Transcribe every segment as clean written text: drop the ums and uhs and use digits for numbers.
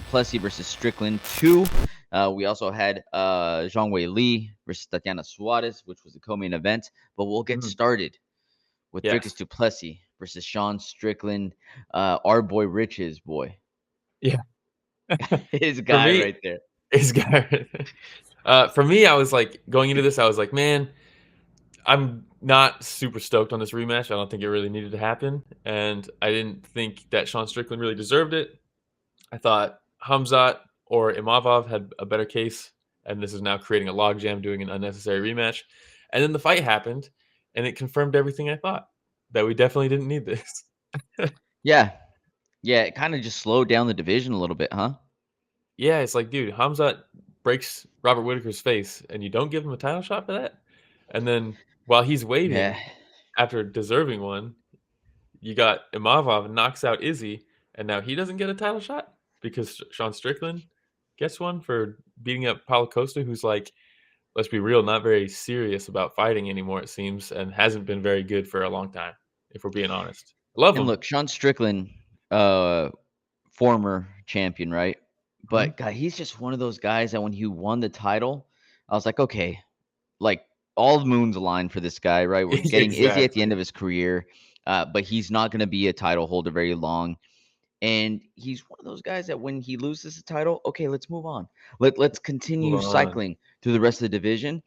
Plessis versus Strickland 2. We also had Zhang Wei Li versus Tatiana Suarez, which was the co-main event. But we'll get started with Dricus Yes. Plessis versus Sean Strickland, our boy Rich's boy. Yeah. His For guy me, right there. his guy. For me, I was like going into this. I was like, man, I'm not super stoked on this rematch. I don't think it really needed to happen, and I didn't think that Sean Strickland really deserved it. I thought Khamzat or Imavov had a better case, and this is now creating a logjam, doing an unnecessary rematch. And then the fight happened, and it confirmed everything I thought, that we definitely didn't need this. Yeah. Yeah, it kind of just slowed down the division a little bit, huh? Yeah, it's like, dude, Khamzat breaks Robert Whitaker's face, and you don't give him a title shot for that? And then while he's Yeah. waiting, after deserving one, you got Imavov knocks out Izzy, and now he doesn't get a title shot because Sean Strickland gets one for beating up Paulo Costa, who's like, let's be real, not very serious about fighting anymore, it seems, and hasn't been very good for a long time, if we're being honest. Love And him. look, Sean Strickland, uh, former champion, right? Mhm. But God, he's just one of those guys that when he won the title, I was like, okay, like all the moons aligned for this guy, right? We're getting Izzy at the end Exactly. of his career, but he's not going to be a title holder very long. And he's one of those guys that when he loses the title, okay, let's move on. Let's Move continue on. cycling through the rest of the division.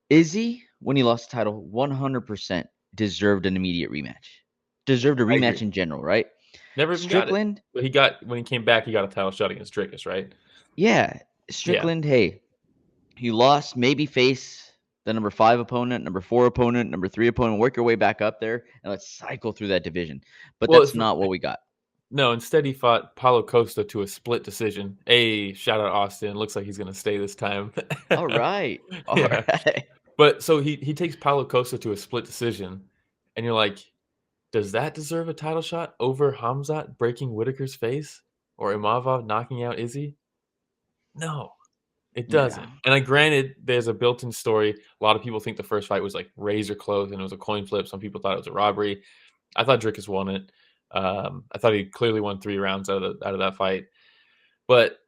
Izzy, when he lost the title, 100% deserved an immediate rematch. Deserved a I rematch agree. in general, right? Never even got it. Strickland, But he got when he came back, he got a title shot against Dricus, right? yeah. Yeah. Strickland, hey, you lost, maybe face the number 5 opponent, number 4 opponent, number 3 opponent, work your way back up there, and let's cycle through that division. But Well, that's it's not what we got. no, instead he fought Paulo Costa to a split decision. Hey, shout out Austin. Looks like he's gonna stay this time. All right. All Yeah. right. But so he takes Paulo Costa to a split decision, and you're like, does that deserve a title shot over Hamzat breaking Whitaker's face or Imavov knocking out Izzy? No, it Yeah. doesn't. And I granted there's a built-in story. A lot of people think the first fight was like razor close and it was a coin flip. Some people thought it was a robbery. I thought Dricus won it. I thought he clearly won 3 rounds out of that fight. But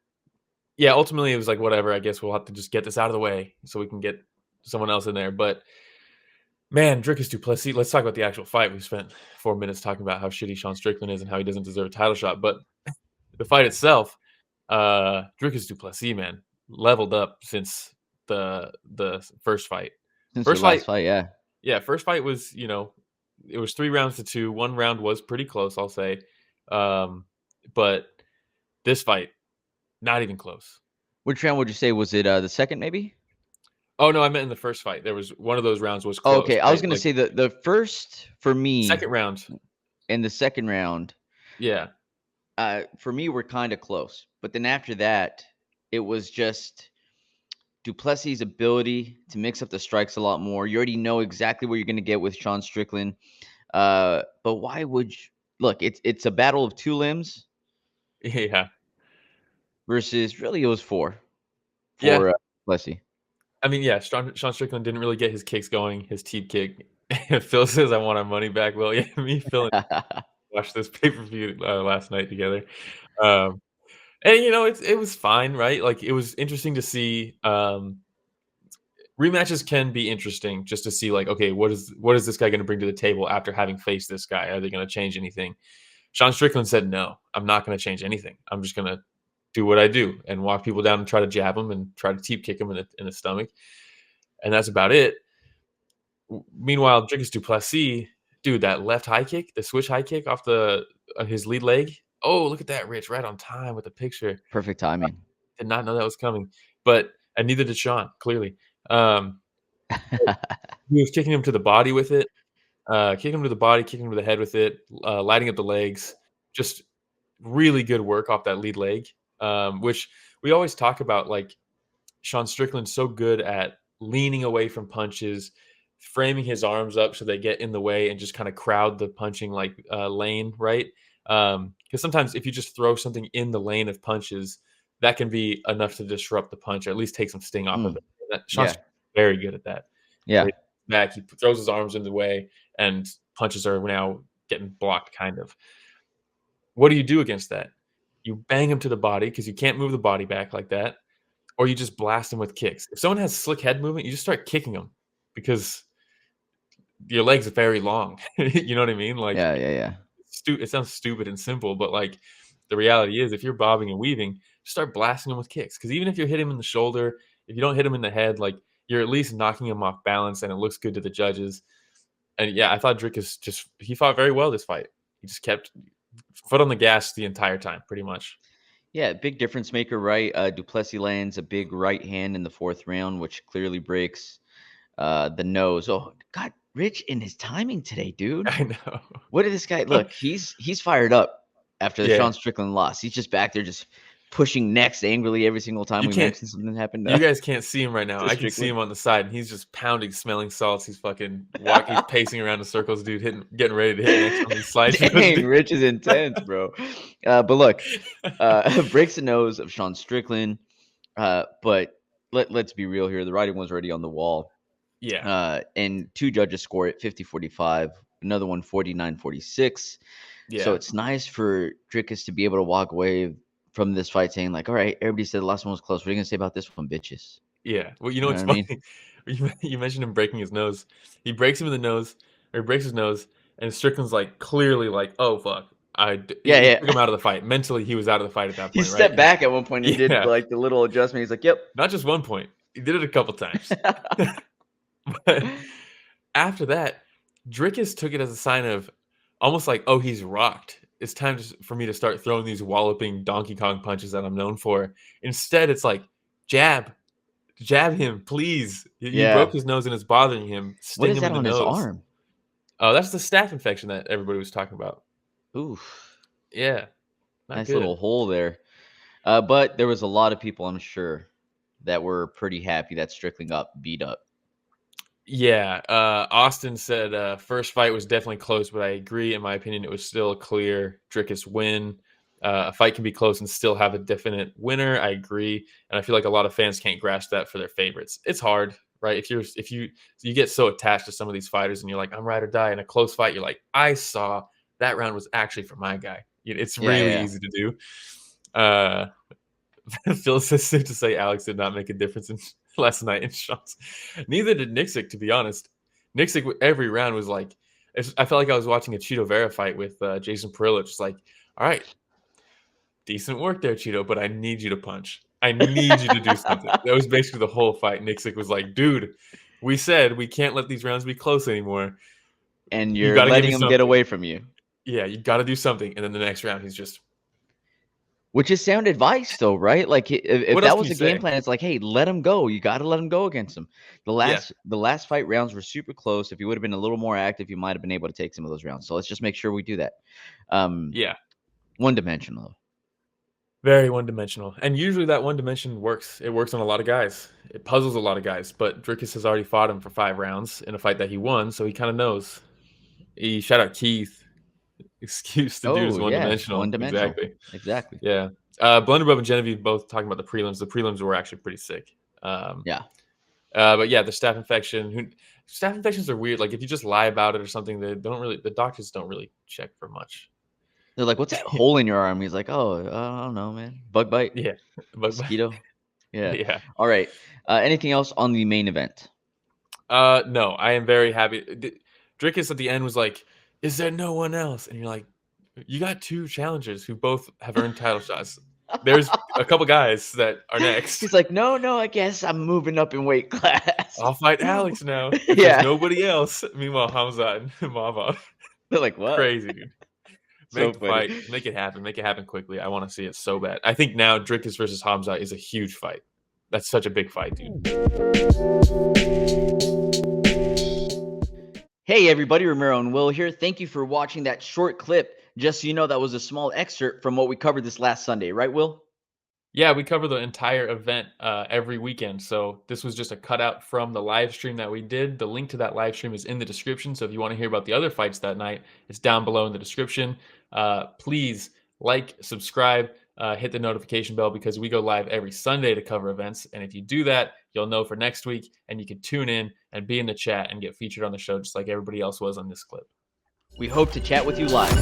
yeah, ultimately it was like whatever. I guess we'll have to just get this out of the way so we can get someone else in there. But man, Dricus du Plessis. Let's talk about the actual fight. We spent 4 minutes talking about how shitty Sean Strickland is and how he doesn't deserve a title shot. But the fight itself, Dricus du Plessis, man, leveled up since the first fight. Since their First last fight, fight, yeah. yeah, first fight was it was 3 rounds to two. One round was pretty close, I'll say, um, but this fight not even close. Which round would you say was it? The second, maybe? Oh no, I meant in the first fight. There was one of those rounds was Oh, close, okay, I was right? gonna Like say the first for me second round, and the second round, yeah, for me were kind of close, but then after that, it was just Duplessis' ability to mix up the strikes a lot more. You already know exactly what you're gonna get with Sean Strickland. But why would you look? It's a battle of two limbs yeah, versus really it was four yeah. for Duplessis. I mean, yeah, Sean Strickland didn't really get his kicks going. His teep kick. Phil says, "I want our money back." Well, yeah, me, Phil, watched this pay per view last night together. Um, and it was fine, right? Like it was interesting to see. Rematches can be interesting just to see, like, okay, what is this guy going to bring to the table after having faced this guy? Are they going to change anything? Sean Strickland said, "No, I'm not going to change anything. I'm just going to do what I do and walk people down and try to jab them and try to teep kick them in the stomach, and that's about it." Meanwhile, Dricus du Plessis, dude, that left high kick, the switch high kick off his lead leg. Oh, look at that, Rich, right on time with the picture. Perfect timing. Did not know that was coming, and neither did Sean. Clearly, he was kicking him to the body with it, kicking him to the body, kicking him to the head with it, lighting up the legs. Just really good work off that lead leg, which we always talk about. Like Sean Strickland's so good at leaning away from punches, framing his arms up so they get in the way and just kind of crowd the punching lane, right? Because sometimes if you just throw something in the lane of punches, that can be enough to disrupt the punch or at least take some sting off of Mm, it. Sean yeah, Strickland's very good at that. yeah. Lays back, he throws his arms in the way, and punches are now getting blocked. Kind of. What do you do against that? you bang him to the body because you can't move the body back like that, or you just blast him with kicks. If someone has slick head movement, you just start kicking them because your legs are very long. You know what I mean? Like, Yeah, yeah, yeah. it sounds stupid and simple, but like the reality is, if you're bobbing and weaving, just start blasting him with kicks. Because even if you hit him in the shoulder, if you don't hit him in the head, like you're at least knocking him off balance, and it looks good to the judges. And yeah, I thought Dricus he fought very well this fight. He just kept foot on the gas the entire time, pretty much. Yeah, big difference maker, right? Duplessis lands a big right hand in the fourth round, which clearly breaks the nose. Oh God, Rich in his timing today, dude. I know. What did this guy look? He's fired up after the Yeah, Sean Strickland loss. He's just back there just pushing necks angrily every single time you we can't. mention something happened You guys can't see him right now. to I can see Strickland. him on the side, and he's just pounding smelling salts. He's fucking he's pacing around in circles, dude, getting ready to hit next on these slide shows, Dang, dude. Rich is intense, bro. But look, breaks the nose of Sean Strickland. But let's be real here. The writing was already on the wall. Yeah, And two judges score it 50-45, another one 49-46. So yeah, it's nice for Dricus to be able to walk away from this fight saying, like, all right, everybody said the last one was close. What are you going to say about this one, bitches? yeah. Well, you know You know what what's I mean? funny? You mentioned him breaking his nose. He breaks him in the nose, or he breaks his nose, and Strickland's like clearly like, "Oh fuck." Yeah, He yeah. took him out of the fight. Mentally, he was out of the fight at that He point, right? stepped back at one point and did Yeah, like the little adjustment. He's like, yep. not just one point. He did it a couple times. But after that, Dricus took it as a sign of almost like, "Oh, he's rocked. It's time for me to start throwing these walloping Donkey Kong punches that I'm known for." Instead, it's like, jab, jab him, please. You broke Yeah. his nose and it's bothering him. What Sting is him that in the on his nose. arm? Oh, that's the staph infection that everybody was talking about. Oof. Yeah, not Nice little good. hole there. But there was a lot of people, I'm sure, that were pretty happy that Strickland got beat up. Yeah, Austin said first fight was definitely close, but I agree. In my opinion, it was still a clear Dricus win. A fight can be close and still have a definite winner. I agree, and I feel like a lot of fans can't grasp that for their favorites. It's hard, right? If you get so attached to some of these fighters, and you're like, I'm ride or die in a close fight. You're like, I saw that round was actually for my guy. It's Yeah, really yeah. easy to do. Uh, Phil says safe to say Alex did not make a difference in last night in shots. Neither did Nixick, to be honest. Nixick every round was like, I felt like I was watching a Cheeto Vera fight with Jason Perillo. Just like, all right, decent work there, Cheeto, but I need you to punch. I need you to do something. That was basically the whole fight. Nixick was like, dude, we said we can't let these rounds be close anymore. And You you're got to give letting me him get something. away from you. Yeah, you got to do something. And then the next round, he's just, Which is sound advice, though, right? Like if what else that can was you a game say? plan, it's like, hey, let him go. You got to let him go against him. The Yeah, last the last fight rounds were super close. If you would have been a little more active, you might have been able to take some of those rounds. So let's just make sure we do that. yeah. One dimensional. Very one-dimensional, and usually that one dimension works. It works on a lot of guys. It puzzles a lot of guys. But Dricus has already fought him for 5 rounds in a fight that he won, so he kind of knows. He shout out Keith. Excuse the dude is Oh yeah, one one-dimensional. dimensional. Exactly. Exactly. Yeah. Blunderbuff and Genevieve both talking about the prelims. The prelims were actually pretty sick. Um, Yeah. but yeah, the staph infection. Staph infections are weird. Like if you just lie about it or something, they don't really. The doctors don't really check for much. They're like, what's that hole in your arm? He's like, oh, I don't know, man. Bug bite, Yeah. But mosquito. Yeah. yeah. All right. Anything else on the main event? No, I am very happy. Dricus at the end was like, "Is there no one else?" And you're like, "You got two challengers who both have earned title shots. There's a couple guys that are next. He's like, no, I guess I'm moving up in weight class. I'll fight Alex now if there's Yeah. nobody else." Meanwhile, Khamzat and Mavov, They're like, what? crazy dude. So Make the funny. fight, make it happen quickly. I want to see it so bad. I think now Dricus versus Khamzat is a huge fight. That's such a big fight, dude. Hey, everybody, Ramiro and Will here. Thank you for watching that short clip. Just so you know, that was a small excerpt from what we covered this last Sunday, right, Will? Yeah, we cover the entire event every weekend. So this was just a cutout from the live stream that we did. The link to that live stream is in the description. So if you want to hear about the other fights that night, it's down below in the description. Please like, subscribe, hit the notification bell because we go live every Sunday to cover events. And if you do that, you'll know for next week and you can tune in and be in the chat and get featured on the show just like everybody else was on this clip. We hope to chat with you live.